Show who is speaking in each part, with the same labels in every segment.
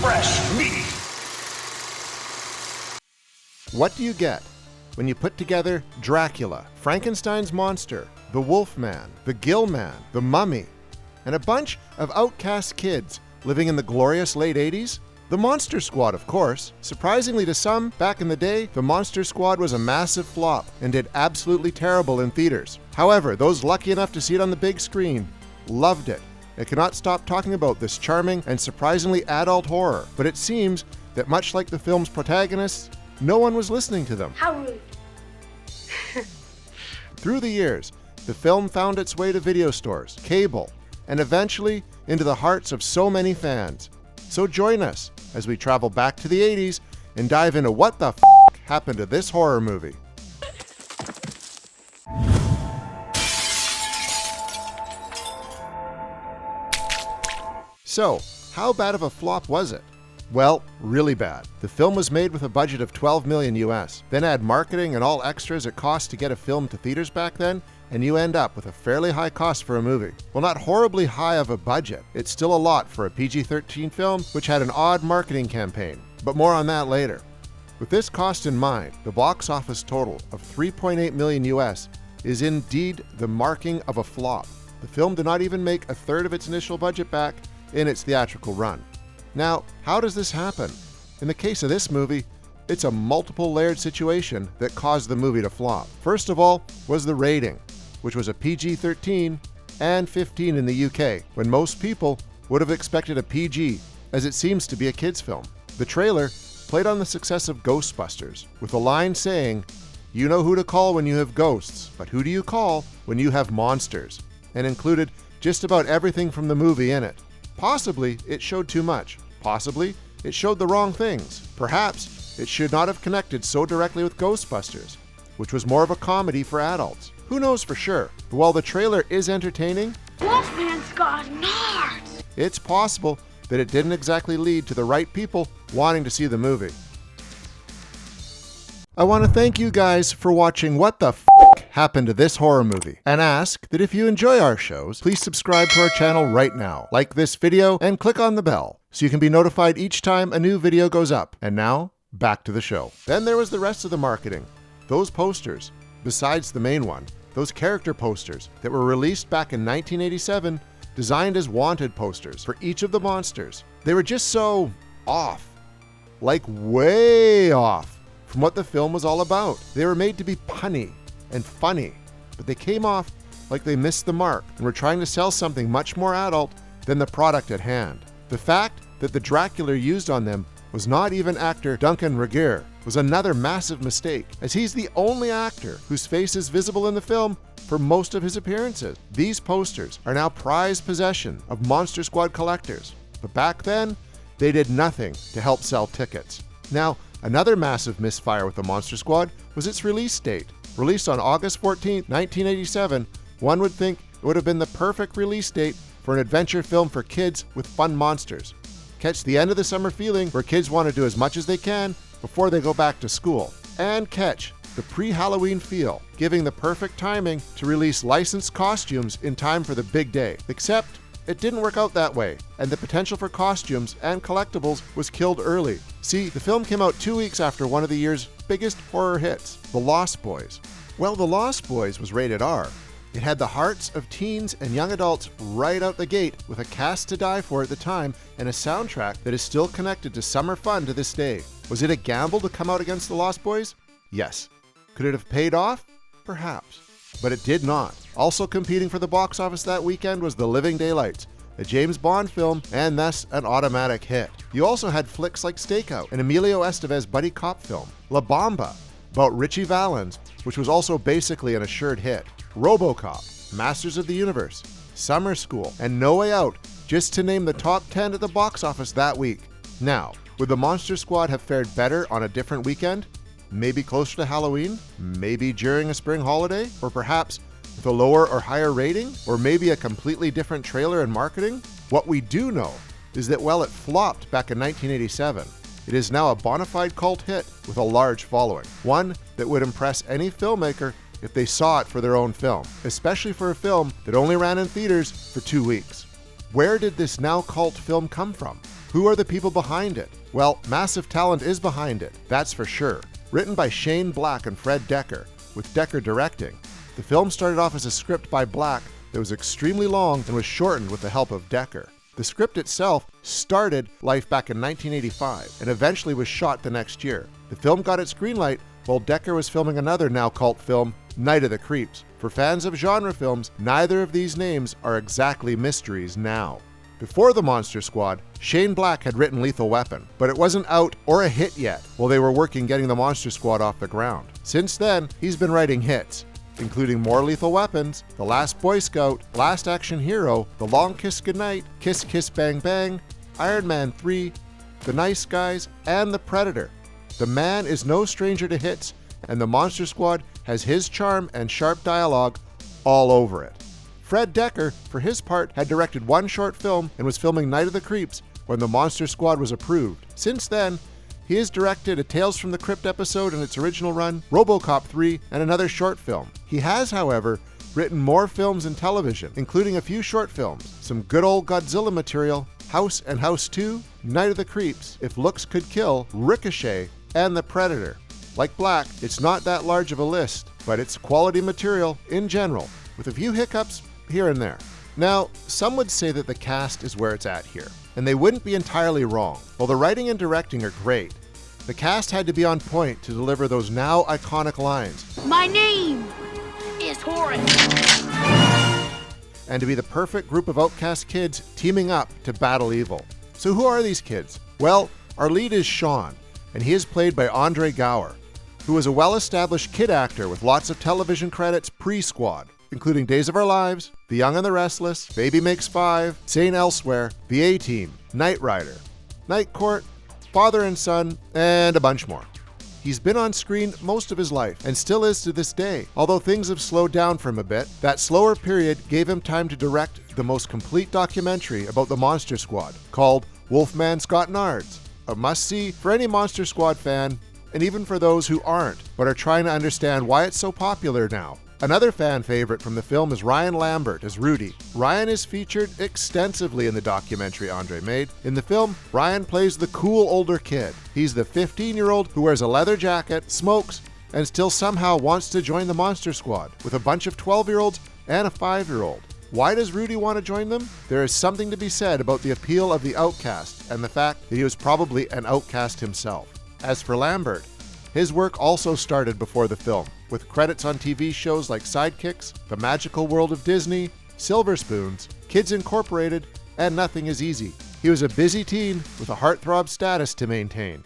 Speaker 1: fresh meat.
Speaker 2: What do you get when you put together Dracula, Frankenstein's monster, the Wolfman, the Gillman, the Mummy, and a bunch of outcast kids living in the glorious late 80s? The Monster Squad, of course. Surprisingly to some, back in the day, the Monster Squad was a massive flop and did absolutely terrible in theaters. However, those lucky enough to see it on the big screen loved it. They cannot stop talking about this charming and surprisingly adult horror, but it seems that much like the film's protagonists, no one was listening to them.
Speaker 3: How rude.
Speaker 2: Through the years, the film found its way to video stores, cable, and eventually into the hearts of so many fans. So join us as we travel back to the 80s and dive into what the f*** happened to this horror movie. So, how bad of a flop was it? Well, really bad. The film was made with a budget of $12 million US. Then add marketing and all extras it cost to get a film to theaters back then, and you end up with a fairly high cost for a movie. Well, not horribly high of a budget. It's still a lot for a PG-13 film, which had an odd marketing campaign. But more on that later. With this cost in mind, the box office total of $3.8 million US is indeed the marking of a flop. The film did not even make a third of its initial budget back in its theatrical run. Now, how does this happen? In the case of this movie, it's a multiple layered situation that caused the movie to flop. First of all was the rating, which was a PG-13 and 15 in the UK, when most people would have expected a PG, as it seems to be a kids' film. The trailer played on the success of Ghostbusters, with a line saying, "You know who to call when you have ghosts, but who do you call when you have monsters?" and included just about everything from the movie in it. Possibly, it showed too much. Possibly, it showed the wrong things. Perhaps, it should not have connected so directly with Ghostbusters, which was more of a comedy for adults. Who knows for sure? But while the trailer is entertaining,
Speaker 3: Wolfman's got nards.
Speaker 2: it's possible that it didn't exactly lead to the right people wanting to see the movie. I want to thank you guys for watching What the F*** Happened to This Horror Movie, and ask that if you enjoy our shows, please subscribe to our channel right now, like this video, and click on the bell so you can be notified each time a new video goes up. And now, back to the show. Then there was the rest of the marketing. Those posters, besides the main one, those character posters that were released back in 1987, designed as wanted posters for each of the monsters. They were just so off, like way off from what the film was all about. They were made to be punny and funny, but they came off like they missed the mark and were trying to sell something much more adult than the product at hand. The fact that the Dracula used on them was not even actor Duncan Regehr was another massive mistake, as he's the only actor whose face is visible in the film for most of his appearances. These posters are now prized possession of Monster Squad collectors, but back then, they did nothing to help sell tickets. Now, another massive misfire with the Monster Squad was its release date. Released on August 14, 1987, one would think it would have been the perfect release date for an adventure film for kids with fun monsters. Catch the end of the summer feeling where kids want to do as much as they can before they go back to school. And catch the pre-Halloween feel, giving the perfect timing to release licensed costumes in time for the big day. Except, it didn't work out that way, and the potential for costumes and collectibles was killed early. See, the film came out 2 weeks after one of the year's biggest horror hits, The Lost Boys. Well, The Lost Boys was rated R. It had the hearts of teens and young adults right out the gate, with a cast to die for at the time and a soundtrack that is still connected to summer fun to this day. Was it a gamble to come out against The Lost Boys? Yes. Could it have paid off? Perhaps. But it did not. Also competing for the box office that weekend was The Living Daylights, a James Bond film, and thus an automatic hit. You also had flicks like Stakeout, an Emilio Estevez buddy cop film, La Bamba, about Richie Valens, which was also basically an assured hit, RoboCop, Masters of the Universe, Summer School, and No Way Out, just to name the top 10 at the box office that week. Now, would the Monster Squad have fared better on a different weekend? Maybe closer to Halloween? Maybe during a spring holiday? Or perhaps with a lower or higher rating? Or maybe a completely different trailer and marketing? What we do know is that while it flopped back in 1987, it is now a bona fide cult hit with a large following. One that would impress any filmmaker if they saw it for their own film, especially for a film that only ran in theaters for 2 weeks. Where did this now cult film come from? Who are the people behind it? Well, massive talent is behind it, that's for sure. Written by Shane Black and Fred Dekker, with Dekker directing. The film started off as a script by Black that was extremely long and was shortened with the help of Dekker. The script itself started life back in 1985 and eventually was shot the next year. The film got its green light while Dekker was filming another now cult film, Night of the Creeps. For fans of genre films, neither of these names are exactly mysteries now. Before The Monster Squad, Shane Black had written Lethal Weapon, but it wasn't out or a hit yet while they were working getting The Monster Squad off the ground. Since then, he's been writing hits, including more Lethal Weapons, The Last Boy Scout, Last Action Hero, The Long Kiss Goodnight, Kiss Kiss Bang Bang, Iron Man 3, The Nice Guys, and The Predator. The man is no stranger to hits, and The Monster Squad has his charm and sharp dialogue all over it. Fred Dekker, for his part, had directed one short film and was filming Night of the Creeps when The Monster Squad was approved. Since then, he has directed a Tales from the Crypt episode in its original run, RoboCop 3, and another short film. He has, however, written more films and television, including a few short films, some good old Godzilla material, House and House 2, Night of the Creeps, If Looks Could Kill, Ricochet, and The Predator. Like Black, it's not that large of a list, but it's quality material in general, with a few hiccups here and there. Now, some would say that the cast is where it's at here, and they wouldn't be entirely wrong. While the writing and directing are great, the cast had to be on point to deliver those now iconic lines.
Speaker 3: My name is Horace.
Speaker 2: And to be the perfect group of outcast kids teaming up to battle evil. So who are these kids? Well, our lead is Sean, and he is played by Andre Gower, who is a well-established kid actor with lots of television credits pre-Squad, including Days of Our Lives, The Young and the Restless, Baby Makes Five, St. Elsewhere, The A-Team, Knight Rider, Night Court, Father and Son, and a bunch more. He's been on screen most of his life, and still is to this day. Although things have slowed down for him a bit, that slower period gave him time to direct the most complete documentary about the Monster Squad, called Wolfman's Got Nards, a must-see for any Monster Squad fan, and even for those who aren't, but are trying to understand why it's so popular now. Another fan favorite from the film is Ryan Lambert as Rudy. Ryan is featured extensively in the documentary Andre made. In the film, Ryan plays the cool older kid. He's the 15-year-old who wears a leather jacket, smokes, and still somehow wants to join the Monster Squad, with a bunch of 12-year-olds and a 5-year-old. Why does Rudy want to join them? There is something to be said about the appeal of the outcast, and the fact that he was probably an outcast himself. As for Lambert, his work also started before the film, with credits on TV shows like Sidekicks, The Magical World of Disney, Silver Spoons, Kids Incorporated, and Nothing Is Easy. He was a busy teen with a heartthrob status to maintain.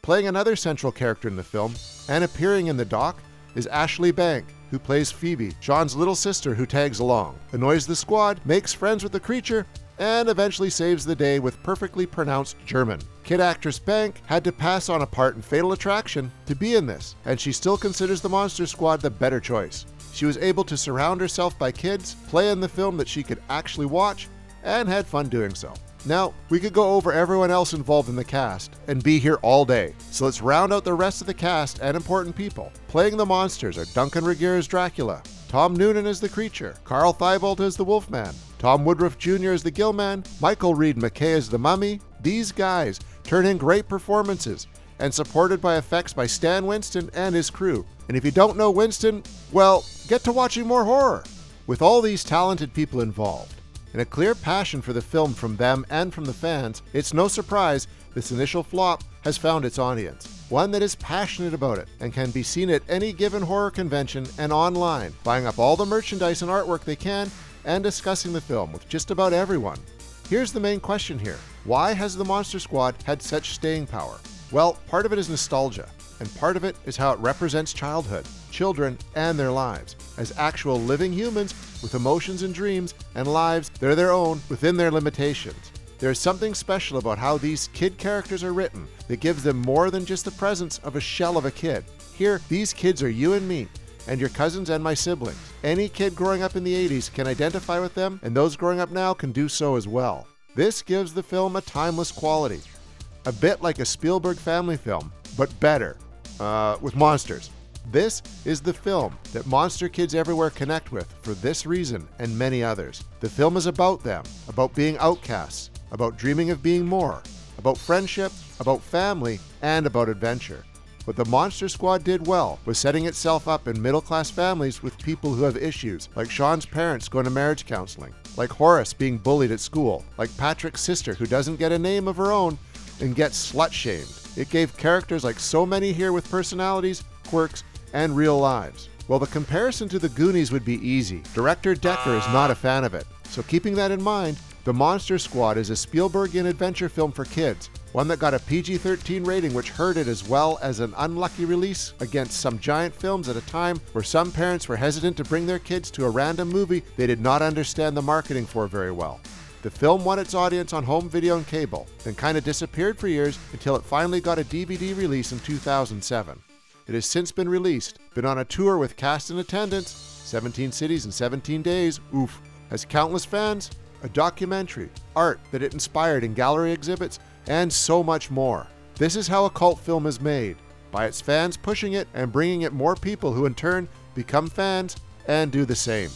Speaker 2: Playing another central character in the film, and appearing in the doc, is Ashley Bank, who plays Phoebe, Sean's little sister who tags along, annoys the squad, makes friends with the creature, and eventually saves the day with perfectly pronounced German. Kid actress Bank had to pass on a part in Fatal Attraction to be in this, and she still considers the Monster Squad the better choice. She was able to surround herself by kids, play in the film that she could actually watch, and had fun doing so. Now, we could go over everyone else involved in the cast and be here all day, so let's round out the rest of the cast and important people. Playing the monsters are Duncan Regehr as Dracula, Tom Noonan as the Creature, Carl Thibault as the Wolfman, Tom Woodruff Jr. as the Gillman, Michael Reed McKay as the Mummy. These guys turn in great performances, and supported by effects by Stan Winston and his crew. And if you don't know Winston, well, get to watching more horror. With all these talented people involved, and a clear passion for the film from them and from the fans, it's no surprise this initial flop has found its audience. One that is passionate about it and can be seen at any given horror convention and online, buying up all the merchandise and artwork they can and discussing the film with just about everyone. Here's the main question here. Why has the Monster Squad had such staying power? Well, part of it is nostalgia, and part of it is how it represents childhood, children, and their lives, as actual living humans with emotions and dreams and lives that are their own within their limitations. There is something special about how these kid characters are written that gives them more than just the presence of a shell of a kid. Here, these kids are you and me, and your cousins and my siblings. Any kid growing up in the 80s can identify with them, and those growing up now can do so as well. This gives the film a timeless quality. A bit like a Spielberg family film, but better, with monsters. This is the film that monster kids everywhere connect with for this reason and many others. The film is about them, about being outcasts, about dreaming of being more, about friendship, about family, and about adventure. What the Monster Squad did well was setting itself up in middle-class families with people who have issues, like Sean's parents going to marriage counseling, like Horace being bullied at school, like Patrick's sister who doesn't get a name of her own and gets slut-shamed. It gave characters like so many here with personalities, quirks, and real lives. Well, the comparison to the Goonies would be easy. Director Decker is not a fan of it. So keeping that in mind, The Monster Squad is a Spielbergian adventure film for kids, one that got a PG-13 rating which hurt it as well as an unlucky release against some giant films at a time where some parents were hesitant to bring their kids to a random movie they did not understand the marketing for very well. The film won its audience on home video and cable, then kind of disappeared for years until it finally got a DVD release in 2007. It has since been released, been on a tour with cast and attendance, 17 cities in 17 days, oof, has countless fans, a documentary, art that it inspired in gallery exhibits, and so much more. This is how a cult film is made, by its fans pushing it and bringing it more people who in turn become fans and do the same.